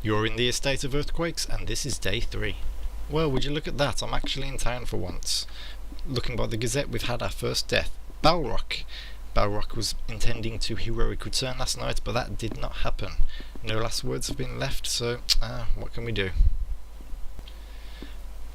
You're in the estate of earthquakes, and this is day 3. Well, would you look at that, I'm actually in town for once. Looking by the Gazette, we've had our first death. Balrock. Balrock was intending to heroic return last night, but that did not happen. No last words have been left, so what can we do?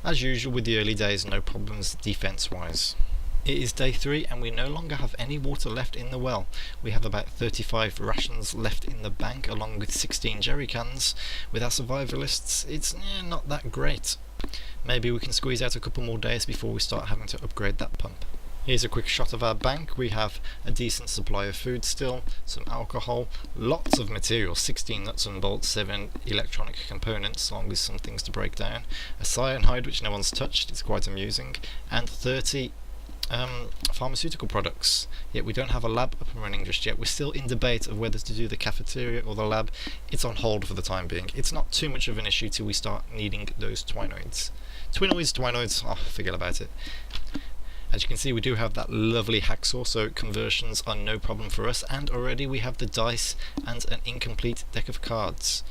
As usual with the early days, no problems defence-wise. It is day 3 and we no longer have any water left in the well. We have about 35 rations left in the bank along with 16 jerry cans. With our survivalists, it's not that great. Maybe we can squeeze out a couple more days before we start having to upgrade that pump. Here's a quick shot of our bank. We have a decent supply of food still, some alcohol, lots of material, 16 nuts and bolts, 7 electronic components along with some things to break down, a cyanide which no one's touched, it's quite amusing, and 30 pharmaceutical products. Yet we don't have a lab up and running just yet. We're still in debate of whether to do the cafeteria or the lab. It's on hold for the time being. It's not too much of an issue till we start needing those twinoids. Twinoids, oh, forget about it. As you can see, we do have that lovely hacksaw, so conversions are no problem for us, and already we have the dice and an incomplete deck of cards.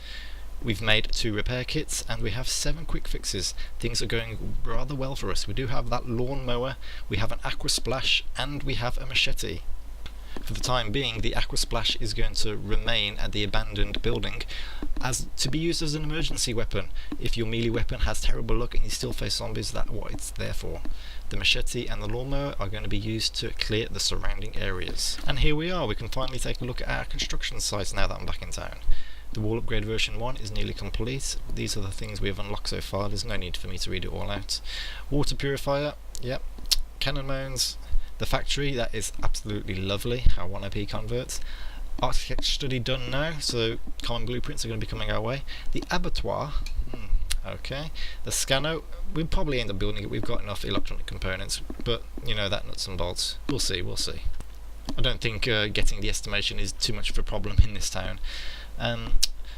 We've made 2 repair kits and we have 7 quick fixes. Things are going rather well for us. We do have that lawnmower, we have an aqua splash, and we have a machete. For the time being, the aqua splash is going to remain at the abandoned building as to be used as an emergency weapon. If your melee weapon has terrible luck and you still face zombies, that's what it's there for. The machete and the lawnmower are going to be used to clear the surrounding areas. And here we are, we can finally take a look at our construction sites now that I'm back in town. The wall upgrade version 1 is nearly complete. These are the things we have unlocked so far, there's no need for me to read it all out. Water purifier, yep. Cannon mounds. The factory, that is absolutely lovely, our 1AP converts. Architect study done now, so common blueprints are going to be coming our way. The abattoir, okay. The scanner, we'll probably end up building it, we've got enough electronic components, but you know, that nuts and bolts. We'll see. I don't think getting the estimation is too much of a problem in this town.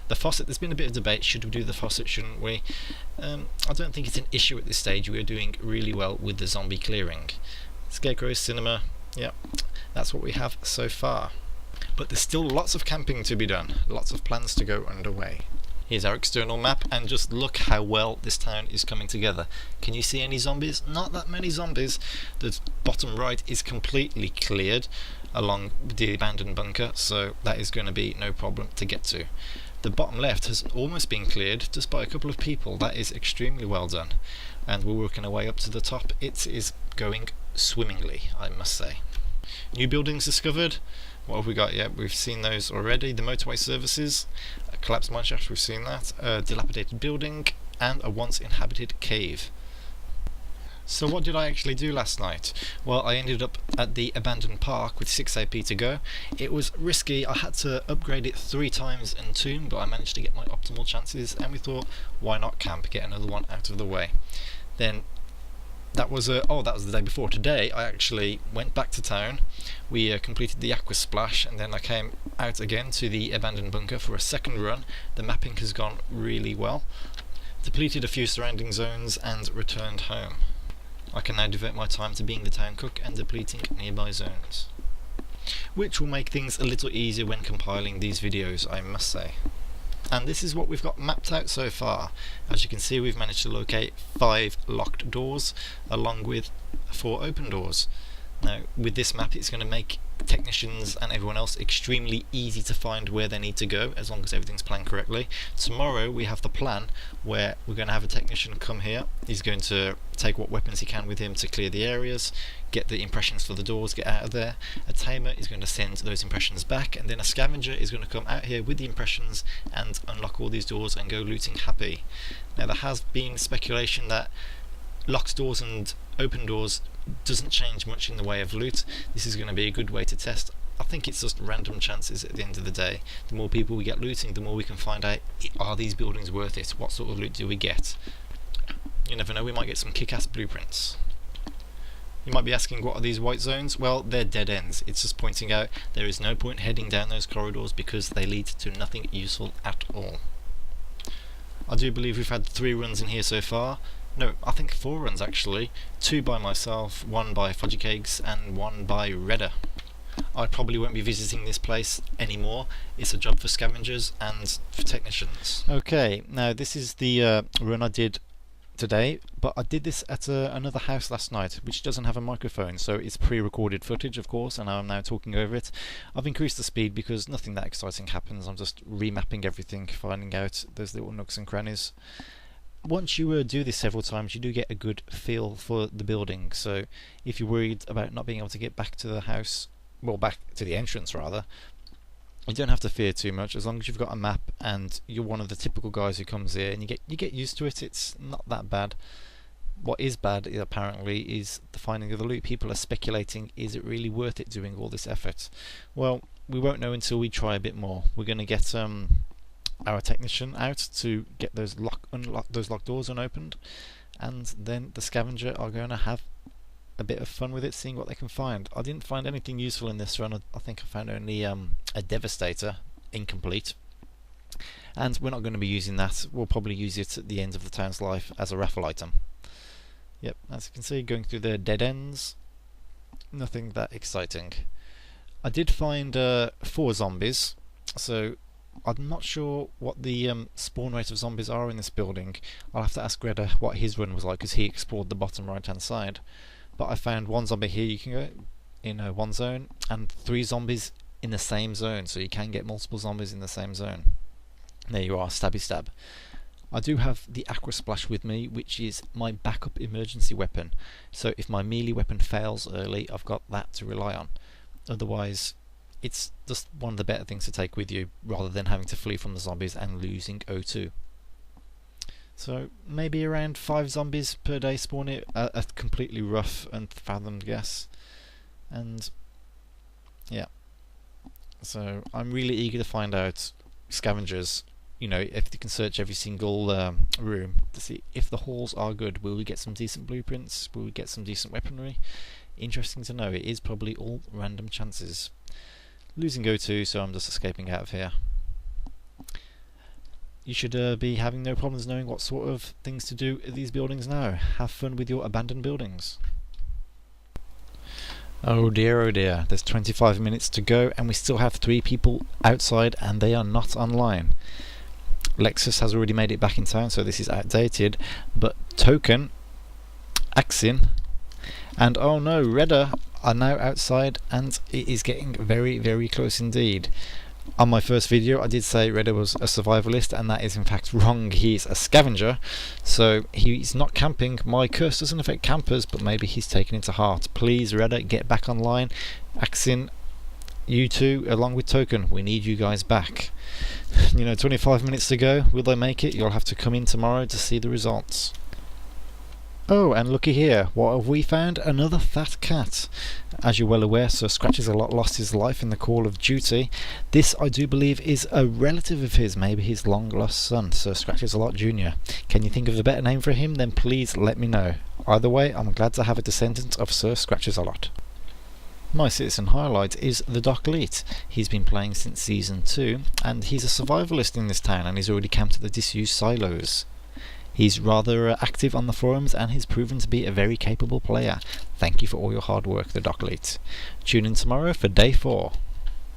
The faucet, there's been a bit of debate, should we do the faucet, shouldn't we? I don't think it's an issue at this stage, we are doing really well with the zombie clearing. Scarecrow cinema, yep, that's what we have so far. But there's still lots of camping to be done, lots of plans to go underway. Here's our external map, and just look how well this town is coming together. Can you see any zombies? Not that many zombies. The bottom right is completely cleared along the abandoned bunker, so that is going to be no problem to get to. The bottom left has almost been cleared just by a couple of people. That is extremely well done. And we're working our way up to the top. It is going swimmingly, I must say. New buildings discovered. What have we got? Yeah, we've seen those already. The motorway services, a collapsed mineshaft, we've seen that, a dilapidated building, and a once inhabited cave. So what did I actually do last night? Well, I ended up at the abandoned park with 6 AP to go. It was risky, I had to upgrade it 3 times and tomb, but I managed to get my optimal chances, and we thought, why not camp, get another one out of the way. Then that was the day before. Today I actually went back to town. We completed the aqua splash, and then I came out again to the abandoned bunker for a second run. The mapping has gone really well. Depleted a few surrounding zones and returned home. I can now devote my time to being the town cook and depleting nearby zones, which will make things a little easier when compiling these videos, I must say. And this is what we've got mapped out so far. As you can see, we've managed to locate 5 locked doors along with 4 open doors. Now with this map, it's going to make technicians and everyone else extremely easy to find where they need to go, as long as everything's planned correctly. Tomorrow we have the plan where we're going to have a technician come here. He's going to take what weapons he can with him to clear the areas, get the impressions for the doors, get out of there. A tamer is going to send those impressions back, and then a scavenger is going to come out here with the impressions and unlock all these doors and go looting happy. Now there has been speculation that locked doors and open doors doesn't change much in the way of loot. This is going to be a good way to test. I think it's just random chances at the end of the day. The more people we get looting, the more we can find out, are these buildings worth it? What sort of loot do we get? You never know, we might get some kick-ass blueprints. You might be asking, what are these white zones? Well, they're dead ends. It's just pointing out there is no point heading down those corridors because they lead to nothing useful at all. I do believe we've had 3 runs in here so far. No, I think 4 runs actually. 2 by myself, 1 by Fudgy Cakes, and 1 by Redder. I probably won't be visiting this place anymore. It's a job for scavengers and for technicians. Okay, now this is the run I did today, but I did this at another house last night which doesn't have a microphone, so it's pre-recorded footage of course, and I'm now talking over it. I've increased the speed because nothing that exciting happens. I'm just remapping everything, finding out those little nooks and crannies. Once you do this several times, you do get a good feel for the building, so if you're worried about not being able to get back to the house, well, back to the entrance rather, you don't have to fear too much. As long as you've got a map and you're one of the typical guys who comes here and you get used to it, it's not that bad. What is bad apparently is the finding of the loot. People are speculating, is it really worth it doing all this effort? Well, we won't know until we try a bit more. We're going to get our technician out to get those locked doors unopened, and then the scavenger are going to have a bit of fun with it, seeing what they can find. I didn't find anything useful in this run. I think I found only a devastator, incomplete, and we're not going to be using that. We'll probably use it at the end of the town's life as a raffle item. Yep, as you can see, going through the dead ends, nothing that exciting. I did find 4 zombies, so I'm not sure what the spawn rate of zombies are in this building. I'll have to ask Greta what his run was like, because he explored the bottom right hand side. But I found 1 zombie here, you can go in one zone, and 3 zombies in the same zone, so you can get multiple zombies in the same zone. There you are, stabby stab. I do have the Aqua Splash with me, which is my backup emergency weapon, so if my melee weapon fails early, I've got that to rely on. Otherwise, it's just one of the better things to take with you, rather than having to flee from the zombies and losing O2. So maybe around 5 zombies per day spawn it, a completely rough and fathomed guess. And yeah, so I'm really eager to find out, scavengers, you know, if you can search every single room to see if the halls are good. Will we get some decent blueprints? Will we get some decent weaponry? Interesting to know. It is probably all random chances. Losing O2, so I'm just escaping out of here. You should be having no problems knowing what sort of things to do at these buildings now. Have fun with your abandoned buildings. Oh dear, there's 25 minutes to go and we still have 3 people outside and they are not online. Lexus has already made it back in town, so this is outdated, but Token, Axin, and oh no, Redder are now outside, and it is getting very, very close indeed. On my first video I did say Redder was a survivalist, and that is in fact wrong. He's a scavenger, so he's not camping. My curse doesn't affect campers, but maybe he's taken it to heart. Please Redder, get back online. Axin, you two along with Token, we need you guys back. You know, 25 minutes to go. Will they make it? You'll have to come in tomorrow to see the results. Oh, and looky here, what have we found? Another fat cat. As you're well aware, Sir Scratches-a-Lot lost his life in the Call of Duty. This, I do believe, is a relative of his, maybe his long-lost son, Sir Scratches-a-Lot Jr. Can you think of a better name for him? Then please let me know. Either way, I'm glad to have a descendant of Sir Scratches-a-Lot. My citizen highlight is the Die2Nite. He's been playing since Season 2, and he's a survivalist in this town, and he's already camped at the disused silos. He's rather active on the forums, and he's proven to be a very capable player. Thank you for all your hard work, the Die2Nite. Tune in tomorrow for Day 4.